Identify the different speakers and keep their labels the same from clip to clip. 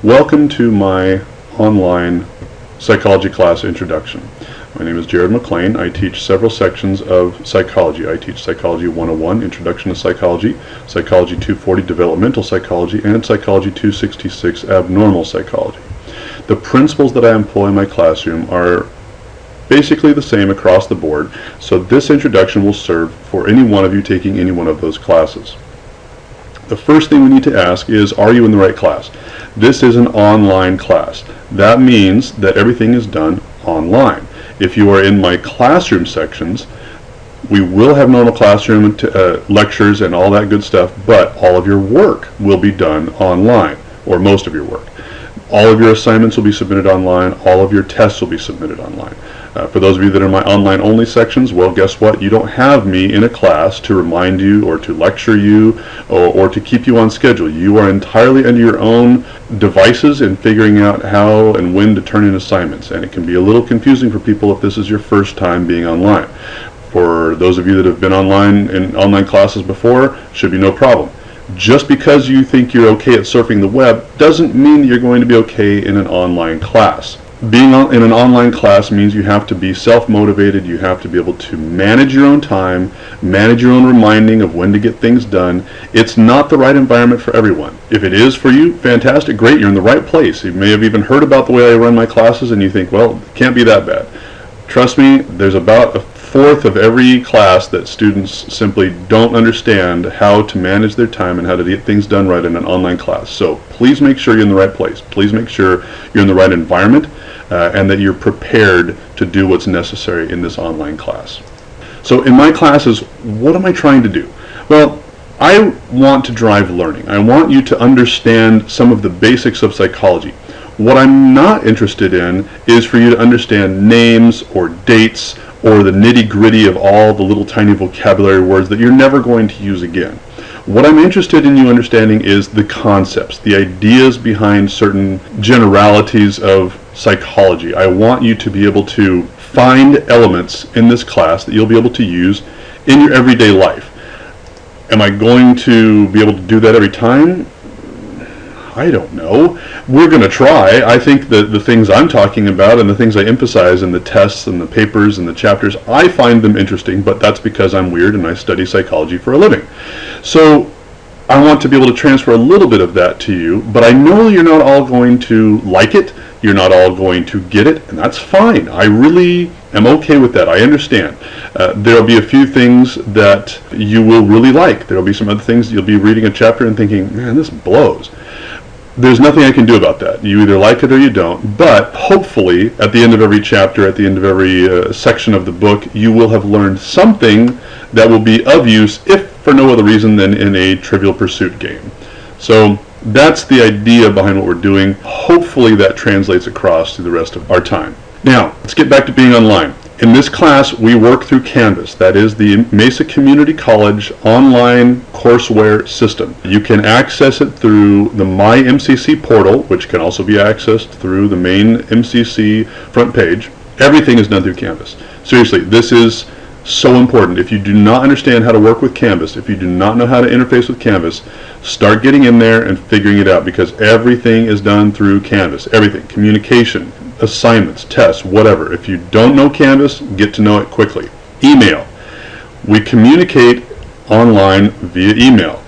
Speaker 1: Welcome to my online psychology class introduction. My name is Jared McLean. I teach several sections of psychology. I teach Psychology 101, Introduction to Psychology, Psychology 240, Developmental Psychology, and Psychology 266, Abnormal Psychology. The principles that I employ in my classroom are basically the same across the board, so this introduction will serve for any one of you taking any one of those classes. The first thing we need to ask is, are you in the right class? This is an online class. That means that everything is done online. If you are in my classroom sections, we will have normal classroom lectures and all that good stuff, but all of your work will be done online, or most of your work. All of your assignments will be submitted online. All of your tests will be submitted online. For those of you that are in my online only sections, well, guess what? You don't have me in a class to remind you or to lecture you or to keep you on schedule. You are entirely under your own devices in figuring out how and when to turn in assignments, and it can be a little confusing for people if this is your first time being online. For those of you that have been online in online classes before, should be no problem. Just because you think you're okay at surfing the web doesn't mean that you're going to be okay in an online class. Being in an online class means you have to be self-motivated, you have to be able to manage your own time, manage your own reminding of when to get things done. It's not the right environment for everyone. If it is for you, fantastic, great, you're in the right place. You may have even heard about the way I run my classes and you think, well, it can't be that bad. Trust me, there's about a fourth of every class that students simply don't understand how to manage their time and how to get things done right in an online class. So please make sure you're in the right place. Please make sure you're in the right environment and that you're prepared to do what's necessary in this online class. So in my classes, what am I trying to do? Well, I want to drive learning. I want you to understand some of the basics of psychology. What I'm not interested in is for you to understand names or dates or the nitty-gritty of all the little tiny vocabulary words that you're never going to use again. What I'm interested in you understanding is the concepts, the ideas behind certain generalities of psychology. I want you to be able to find elements in this class that you'll be able to use in your everyday life. Am I going to be able to do that every time? I don't know. We're going to try. I think that the things I'm talking about and the things I emphasize in the tests and the papers and the chapters, I find them interesting, but that's because I'm weird and I study psychology for a living. So I want to be able to transfer a little bit of that to you, but I know you're not all going to like it. You're not all going to get it, and that's fine. I really am okay with that. I understand. There will be a few things that you will really like. There will be some other things you'll be reading a chapter and thinking, man, this blows. There's nothing I can do about that. You either like it or you don't, but hopefully at the end of every chapter, at the end of every section of the book, you will have learned something that will be of use, if for no other reason than in a Trivial Pursuit game. So that's the idea behind what we're doing. Hopefully that translates across to the rest of our time. Now, let's get back to being online. In this class, we work through Canvas. That is the Mesa Community College online courseware system. You can access it through the My MCC portal, which can also be accessed through the main MCC front page. Everything is done through Canvas. Seriously, this is so important. If you do not understand how to work with Canvas, if you do not know how to interface with Canvas, start getting in there and figuring it out, because everything is done through Canvas. Everything. Communication, assignments, tests, whatever. If you don't know Canvas, get to know it quickly. Email. We communicate online via email.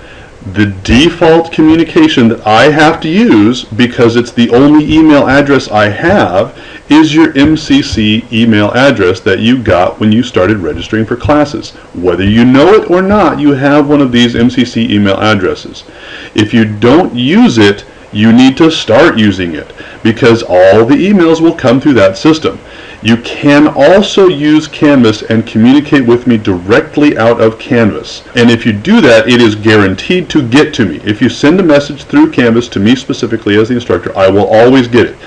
Speaker 1: The default communication that I have to use, because it's the only email address I have, is your MCC email address that you got when you started registering for classes. Whether you know it or not, you have one of these MCC email addresses. If you don't use it, you need to start using it, because all the emails will come through that system. You can also use Canvas and communicate with me directly out of Canvas. And if you do that, it is guaranteed to get to me. If you send a message through Canvas to me specifically as the instructor, I will always get it.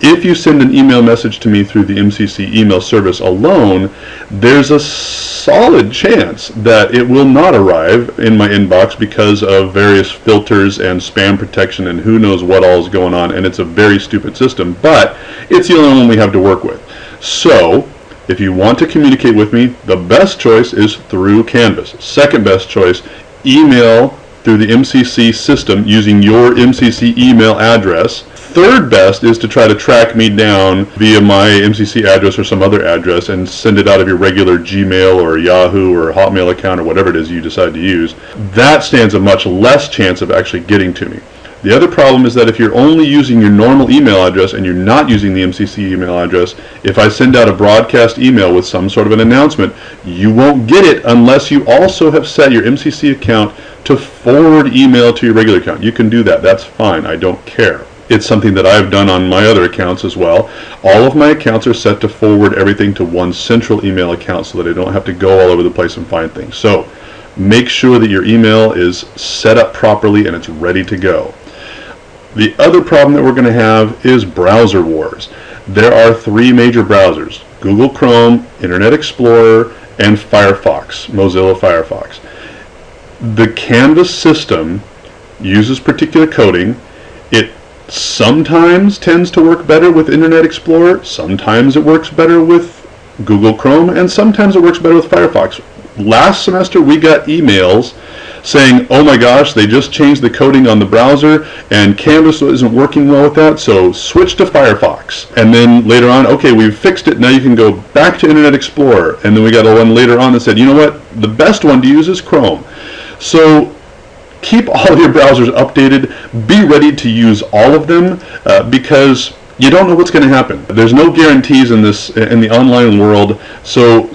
Speaker 1: If you send an email message to me through the MCC email service alone, there's a solid chance that it will not arrive in my inbox because of various filters and spam protection and who knows what all is going on, and it's a very stupid system, but it's the only one we have to work with. So if you want to communicate with me, the best choice is through Canvas. Second best choice, email through the MCC system using your MCC email address. Third best is to try to track me down via my MCC address or some other address and send it out of your regular Gmail or Yahoo or Hotmail account or whatever it is you decide to use. That stands a much less chance of actually getting to me. The other problem is that if you're only using your normal email address and you're not using the MCC email address, if I send out a broadcast email with some sort of an announcement, you won't get it unless you also have set your MCC account to forward email to your regular account. You can do that. That's fine. I don't care. It's something that I've done on my other accounts as well. All of my accounts are set to forward everything to one central email account so that I don't have to go all over the place and find things. So make sure that your email is set up properly and it's ready to go. The other problem that we're going to have is browser wars. There are three major browsers: Google Chrome, Internet Explorer, and Firefox, Mozilla Firefox. The Canvas system uses particular coding. It sometimes tends to work better with Internet Explorer, sometimes it works better with Google Chrome, and sometimes it works better with Firefox. Last semester we got emails saying, oh my gosh, they just changed the coding on the browser and Canvas isn't working well with that, so switch to Firefox. And then later on, okay, we've fixed it, now you can go back to Internet Explorer. And then we got a one later on that said, you know what, the best one to use is Chrome. So keep all of your browsers updated, be ready to use all of them because you don't know what's going to happen. There's no guarantees in the online world, so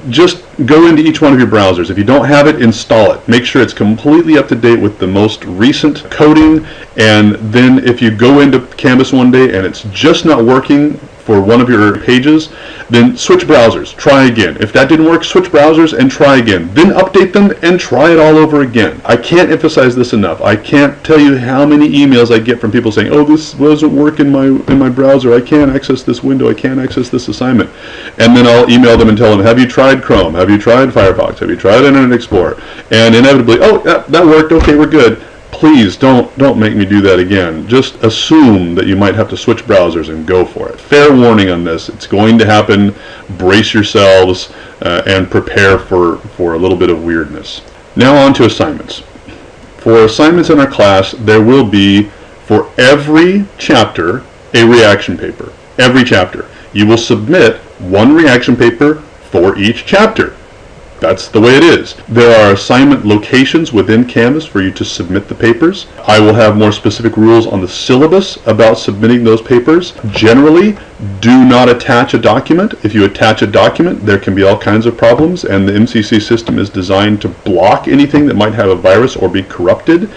Speaker 1: just go into each one of your browsers. If you don't have it, install it. Make sure it's completely up to date with the most recent coding, and then if you go into Canvas one day and it's just not working for one of your pages, then switch browsers. Try again. If that didn't work, switch browsers and try again. Then update them and try it all over again. I can't emphasize this enough. I can't tell you how many emails I get from people saying, oh, this doesn't work in my browser. I can't access this window. I can't access this assignment. And then I'll email them and tell them, have you tried Chrome? Have you tried Firefox? Have you tried Internet Explorer? And inevitably, oh, that worked. Okay, we're good. Please don't make me do that again. Just assume that you might have to switch browsers and go for it. Fair warning on this. It's going to happen. Brace yourselves and prepare for a little bit of weirdness. Now on to assignments. For assignments in our class, there will be, for every chapter, a reaction paper. Every chapter. You will submit one reaction paper for each chapter. That's the way it is. There are assignment locations within Canvas for you to submit the papers. I will have more specific rules on the syllabus about submitting those papers. Generally, do not attach a document. If you attach a document, there can be all kinds of problems, and the MCC system is designed to block anything that might have a virus or be corrupted.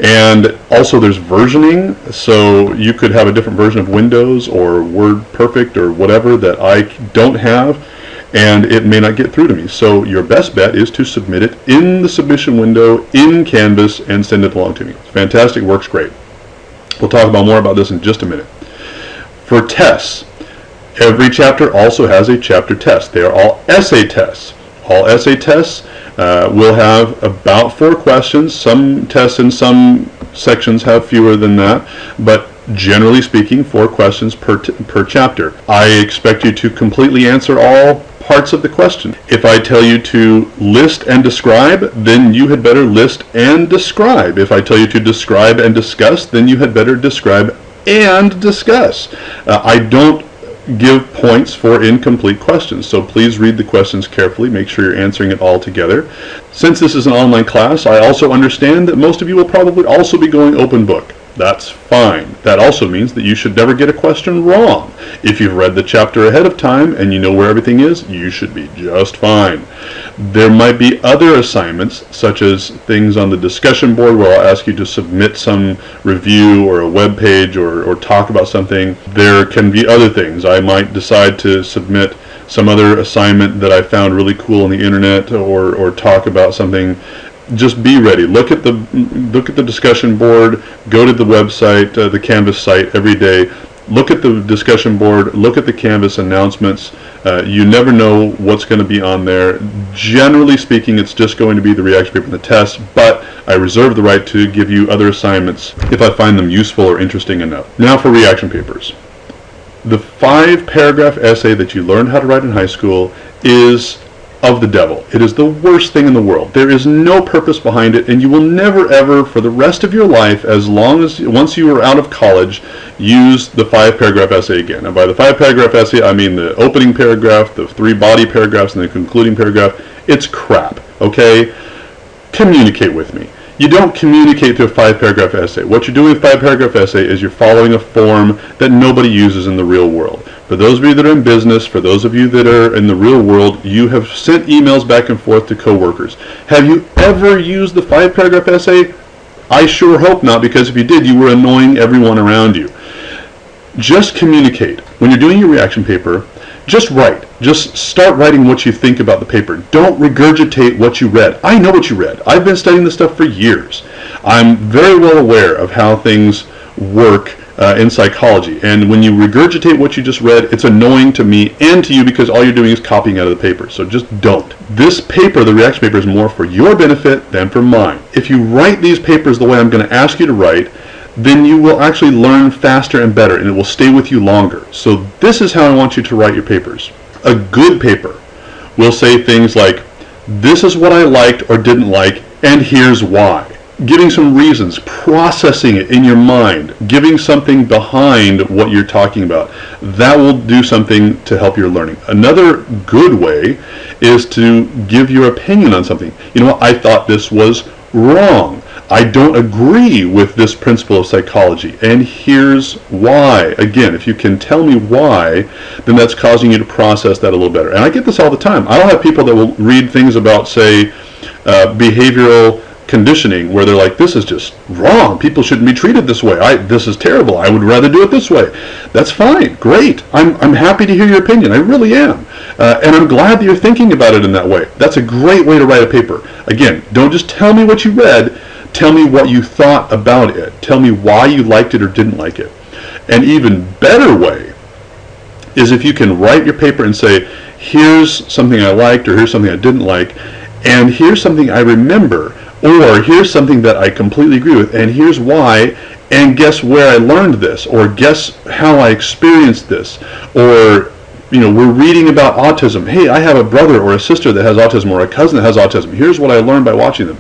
Speaker 1: And also there's versioning, so you could have a different version of Windows or WordPerfect or whatever that I don't have, and it may not get through to me. So your best bet is to submit it in the submission window in Canvas and send it along to me. It's fantastic, works great. We'll talk more about this in just a minute. For tests, every chapter also has a chapter test. They are all essay tests. All essay tests will have about 4 questions. Some tests in some sections have fewer than that, but generally speaking, 4 questions per chapter. I expect you to completely answer all parts of the question. If I tell you to list and describe, then you had better list and describe. If I tell you to describe and discuss, then you had better describe and discuss. I don't give points for incomplete questions, so please read the questions carefully. Make sure you're answering it all together. Since this is an online class, I also understand that most of you will probably also be going open book. That's fine. That also means that you should never get a question wrong. If you've read the chapter ahead of time and you know where everything is, you should be just fine. There might be other assignments, such as things on the discussion board where I'll ask you to submit some review or a web page or talk about something. There can be other things. I might decide to submit some other assignment that I found really cool on the internet or talk about something. Just be ready. Look at the discussion board. Go to the website, the Canvas site every day. Look at the discussion board. Look at the Canvas announcements. You never know what's going to be on there. Generally speaking, it's just going to be the reaction paper and the test, but I reserve the right to give you other assignments if I find them useful or interesting enough. Now for reaction papers. The 5-paragraph essay that you learned how to write in high school is of the devil. It is the worst thing in the world. There is no purpose behind it, and you will never ever, for the rest of your life, once you are out of college, use the 5-paragraph essay again. And by the 5-paragraph essay, I mean the opening paragraph, the 3 body paragraphs, and the concluding paragraph. It's crap, okay? Communicate with me. You don't communicate through a 5-paragraph essay. What you're doing with a 5-paragraph essay is you're following a form that nobody uses in the real world. For those of you that are in business, for those of you that are in the real world, you have sent emails back and forth to coworkers. Have you ever used the 5-paragraph essay? I sure hope not, because if you did, you were annoying everyone around you. Just communicate. When you're doing your reaction paper, just write. Just start writing what you think about the paper. Don't regurgitate what you read. I know what you read. I've been studying this stuff for years. I'm very well aware of how things work in psychology. And when you regurgitate what you just read, it's annoying to me and to you, because all you're doing is copying out of the paper. So just don't. This paper, the reaction paper, is more for your benefit than for mine. If you write these papers the way I'm going to ask you to write, then you will actually learn faster and better, and it will stay with you longer. So this is how I want you to write your papers. A good paper will say things like, this is what I liked or didn't like, and here's why. Giving some reasons, processing it in your mind, giving something behind what you're talking about. That will do something to help your learning. Another good way is to give your opinion on something. You know what, I thought this was wrong. I don't agree with this principle of psychology, and here's why. Again, if you can tell me why, then that's causing you to process that a little better. And I get this all the time. I'll have people that will read things about, say, behavioral conditioning, where they're like, this is just wrong. People shouldn't be treated this way. This is terrible. I would rather do it this way. That's fine. Great. I'm happy to hear your opinion. I really am. And I'm glad that you're thinking about it in that way. That's a great way to write a paper. Again, don't just tell me what you read. Tell me what you thought about it. Tell me why you liked it or didn't like it. An even better way is if you can write your paper and say, here's something I liked, or here's something I didn't like, and here's something I remember, or here's something that I completely agree with, and here's why, and guess where I learned this, or guess how I experienced this, or we're reading about autism. Hey, I have a brother or a sister that has autism, or a cousin that has autism. Here's what I learned by watching them.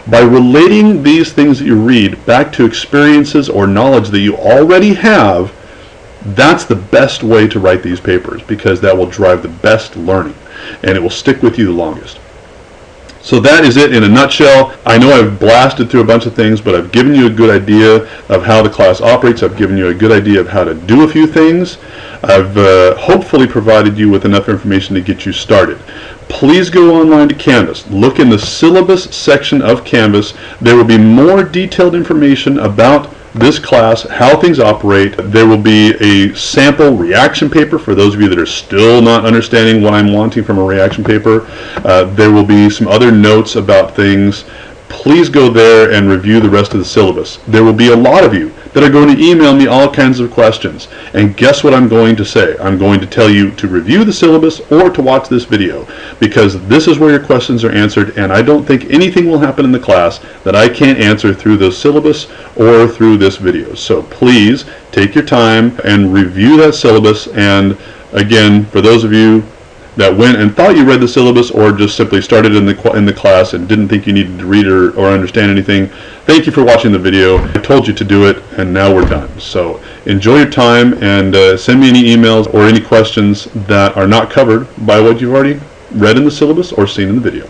Speaker 1: By relating these things that you read back to experiences or knowledge that you already have, that's the best way to write these papers, because that will drive the best learning, and it will stick with you the longest. So that is it in a nutshell. I know I've blasted through a bunch of things, but I've given you a good idea of how the class operates. I've given you a good idea of how to do a few things. I've hopefully provided you with enough information to get you started. Please go online to Canvas. Look in the syllabus section of Canvas. There will be more detailed information about this class, how things operate. There will be a sample reaction paper for those of you that are still not understanding what I'm wanting from a reaction paper. There will be some other notes about things. Please go there and review the rest of the syllabus. There will be a lot of you that are going to email me all kinds of questions. And guess what I'm going to say? I'm going to tell you to review the syllabus or to watch this video, because this is where your questions are answered, and I don't think anything will happen in the class that I can't answer through the syllabus or through this video. So please take your time and review that syllabus. And again, for those of you that went and thought you read the syllabus, or just simply started in the class and didn't think you needed to read or understand anything, thank you for watching the video. I told you to do it, and now we're done. So enjoy your time, and send me any emails or any questions that are not covered by what you've already read in the syllabus or seen in the video.